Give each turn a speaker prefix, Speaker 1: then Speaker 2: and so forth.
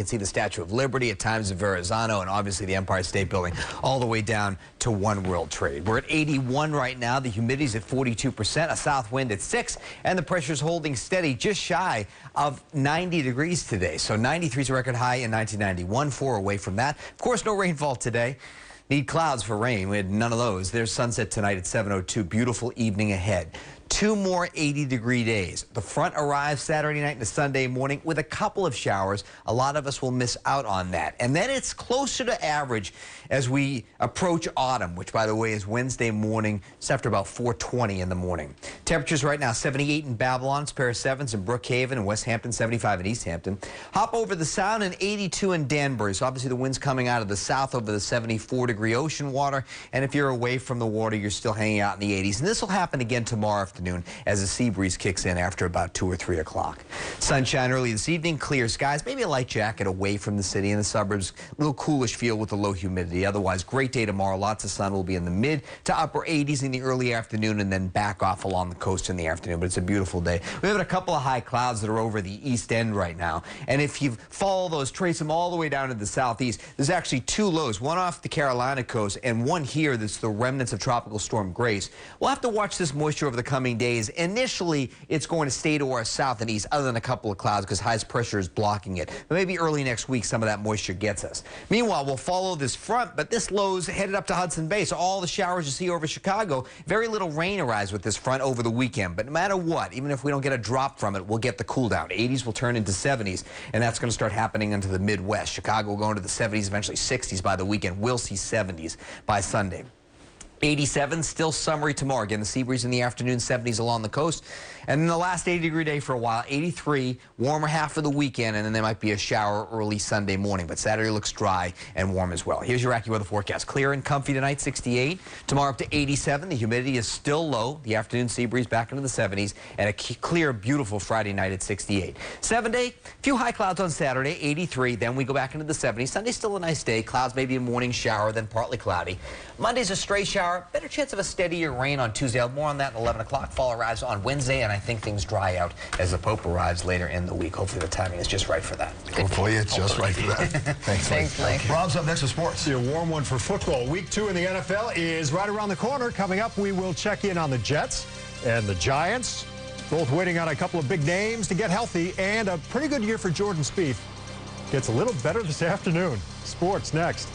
Speaker 1: You can see the Statue of Liberty at times of Verrazano and obviously the Empire State Building all the way down to One World Trade. We're at 81 right now. The humidity's at 42%, a south wind at 6, and the pressure's holding steady just shy of 90 degrees today. So 93 is a record high in 1991, 4 away from that. Of course, no rainfall today. Need clouds for rain. We had none of those. There's sunset tonight at 7:02. Beautiful evening ahead. 2 more 80-degree days. The front arrives Saturday night and Sunday morning with a couple of showers. A lot of us will miss out on that. And then it's closer to average as we approach autumn, which, by the way, is Wednesday morning, just after about 4:20 in the morning. Temperatures right now, 78 in Babylon, it's a pair of 7s in Brookhaven and West Hampton, 75 in East Hampton. Hop over the Sound and 82 in Danbury. So obviously the wind's coming out of the south over the 74-degree ocean water. And if you're away from the water, you're still hanging out in the 80s. And this will happen again tomorrow afternoon as the sea breeze kicks in after about 2 or 3 o'clock. Sunshine early this evening, clear skies, maybe a light jacket away from the city and the suburbs. A little coolish feel with the low humidity. Otherwise, great day tomorrow. Lots of sun. Will be in the mid to upper 80s in the early afternoon and then back off along the coast in the afternoon. But it's a beautiful day. We have a couple of high clouds that are over the east end right now. And if you follow those, trace them all the way down to the southeast, there's actually 2 lows, one off the Carolina coast and one here that's the remnants of Tropical Storm Grace. We'll have to watch this moisture over the coming days. Initially, it's going to stay to our south and east, other than a couple of clouds because high pressure is blocking it. But maybe early next week, some of that moisture gets us. Meanwhile, we'll follow this front, but this low's headed up to Hudson Bay. So all the showers you see over Chicago, very little rain arrives with this front over the weekend. But no matter what, even if we don't get a drop from it, we'll get the cool down. 80s will turn into 70s, and that's going to start happening into the Midwest. Chicago will go into the 70s, eventually 60s by the weekend. We'll see 70s by Sunday. 87, still summery tomorrow. Again, the sea breeze in the afternoon, 70s along the coast. And then the last 80-degree day for a while, 83, warmer half of the weekend, and then there might be a shower early Sunday morning. But Saturday looks dry and warm as well. Here's your AccuWeather forecast. Clear and comfy tonight, 68. Tomorrow up to 87. The humidity is still low. The afternoon sea breeze back into the 70s. And a clear, beautiful Friday night at 68. 7-day, a few high clouds on Saturday, 83. Then we go back into the 70s. Sunday's still a nice day. Clouds, maybe a morning shower, then partly cloudy. Monday's a stray shower. Better chance of a steadier rain on Tuesday. More on that at 11 o'clock. Fall arrives on Wednesday, and I think things dry out as the Pope arrives later in the week. Hopefully the timing is just right for that.
Speaker 2: Hopefully it's just right for that.
Speaker 1: Thanks, Blake.
Speaker 2: Rob's up next with sports.
Speaker 3: A warm one for football. Week 2 in the NFL is right around the corner. Coming up, we will check in on the Jets and the Giants. Both waiting on a couple of big names to get healthy, and a pretty good year for Jordan Spieth. Gets a little better this afternoon. Sports next.